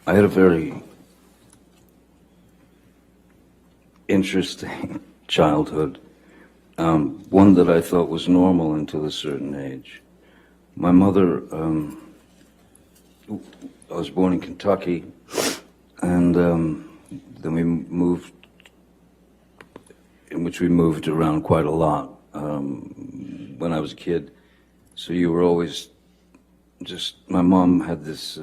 I had a very interesting childhood, one that I thought was normal until a certain age. My mother, I was born in Kentucky, and then we moved, in which we moved around quite a lot when I was a kid. So you were always just, my mom had this,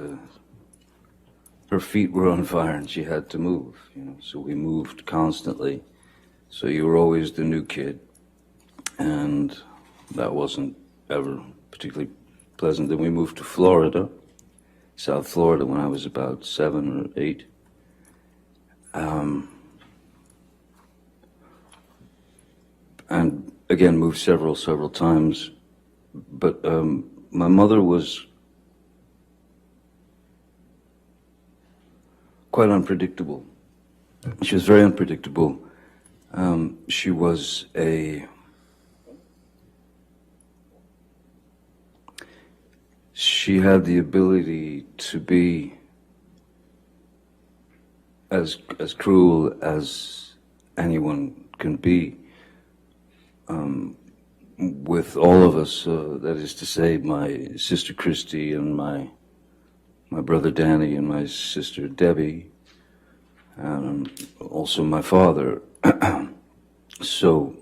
her feet were on fire and she had to move, so we moved constantly. So you were always the new kid, and that wasn't ever particularly pleasant. Then we moved to Florida, South Florida, when I was about 7 or 8. And again, moved several times. But my mother was quite unpredictable. She was very unpredictable. She was she had the ability to be as cruel as anyone can be with all of us. That is to say, my sister Christy and my brother Danny and my sister Debbie, and also my father. So,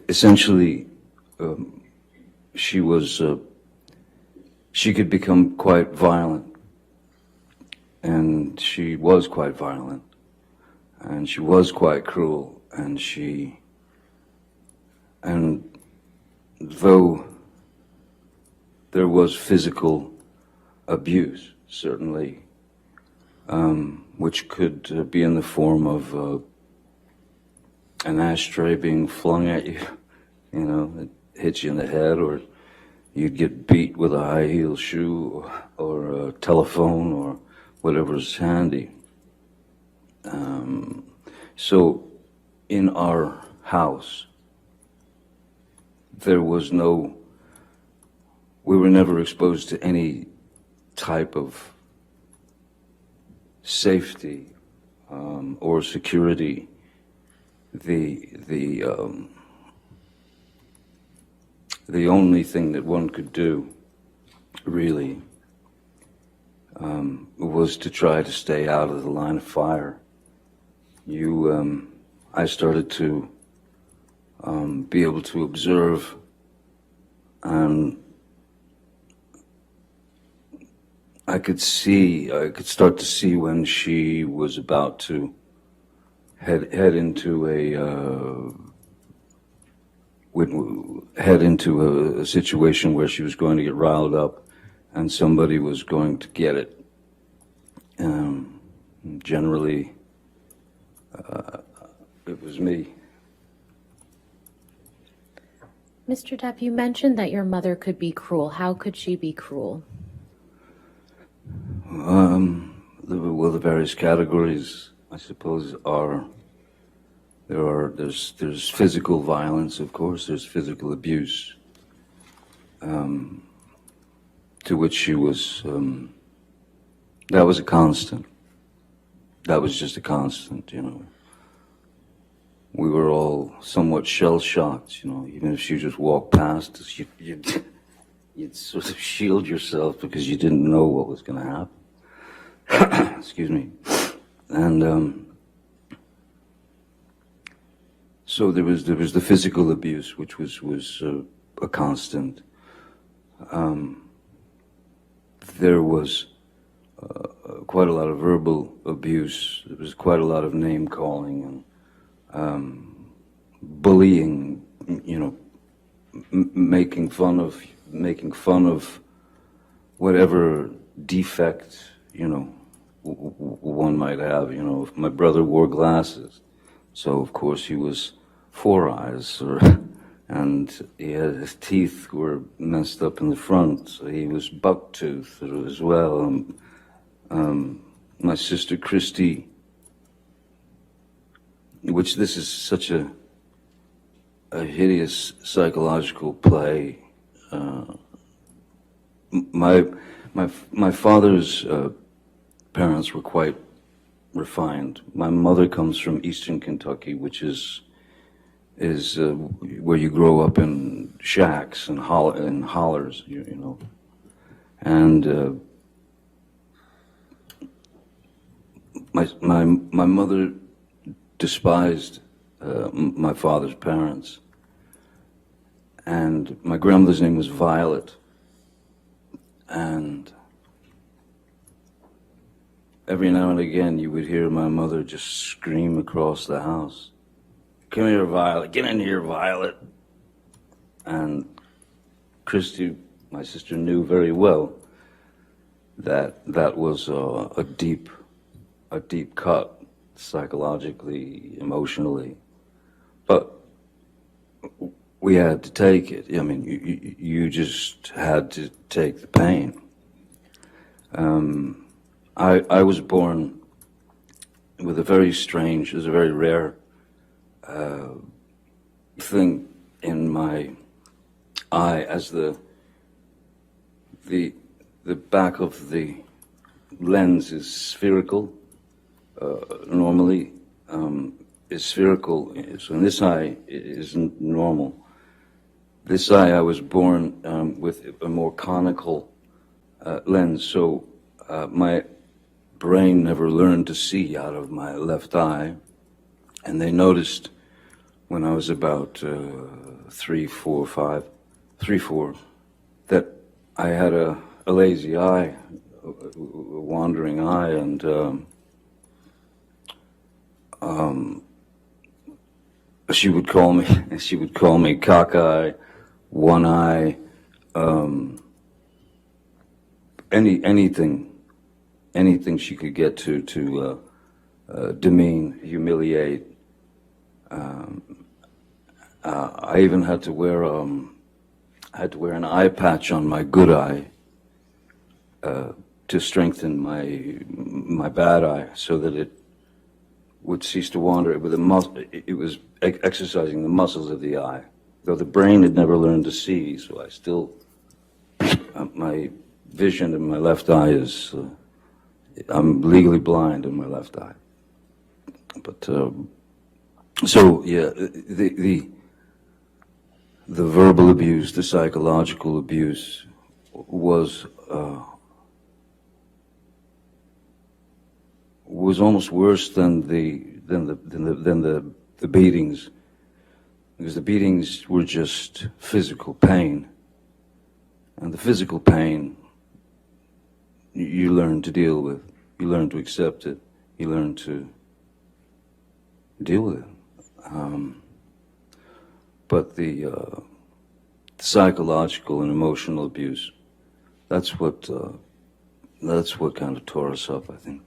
essentially, she could become quite violent, and she was quite violent, and she was quite cruel, and though there was physical abuse, certainly, which could be in the form of an ashtray being flung at you, it hits you in the head, or you'd get beat with a high-heel shoe or a telephone or whatever's handy. So in our house, we were never exposed to any type of safety or security. The only thing that one could do, really, was to try to stay out of the line of fire. I started to be able to observe, and I could start to see when she was about to head into a situation where she was going to get riled up, and somebody was going to get it. Generally, it was me. Mr. Depp, you mentioned that your mother could be cruel. How could she be cruel? Well, the various categories, I suppose, there's physical violence, of course, there's physical abuse, to which she was, that was a constant. That was just a constant, We were all somewhat shell-shocked, even if she just walked past us, you'd sort of shield yourself because you didn't know what was going to happen. Excuse me. And so there was the physical abuse, which was a constant. There was quite a lot of verbal abuse. There was quite a lot of name calling and bullying. Making fun of whatever defect one might have. If my brother wore glasses, so of course he was four eyes, and his teeth were messed up in the front, so he was buck-toothed as well. My sister Christy, which this is such a hideous psychological play. my father's parents were quite refined. My mother comes from Eastern Kentucky, which is where you grow up in shacks and hollers, you know, and my mother despised my father's parents, and my grandmother's name was Violet, and every now and again you would hear my mother just scream across the house, "Come here, Violet, get in here, Violet." And Christy, my sister, knew very well that that was a deep cut, psychologically, emotionally. But we had to take it. I mean, you just had to take the pain. I was born with a very strange, there's a very rare thing in my eye, as the back of the lens is spherical. Normally is spherical, so in this eye it isn't normal. This eye, I was born with a more conical lens, so my brain never learned to see out of my left eye, and they noticed when I was about 3, 4, that I had a lazy eye, a wandering eye, and she would call me cockeye, one eye, anything she could get to demean, humiliate. I even had to wear an eye patch on my good eye to strengthen my bad eye, so that it would cease to wander. It was exercising the muscles of the eye, though the brain had never learned to see. So I still, my vision in my left eye is, I'm legally blind in my left eye. But so yeah, the verbal abuse, the psychological abuse was almost worse than the beatings, because the beatings were just physical pain, and the physical pain you learn to deal with, you learn to accept it, you learn to deal with it. But the psychological and emotional abuse, that's what kind of tore us up, I think.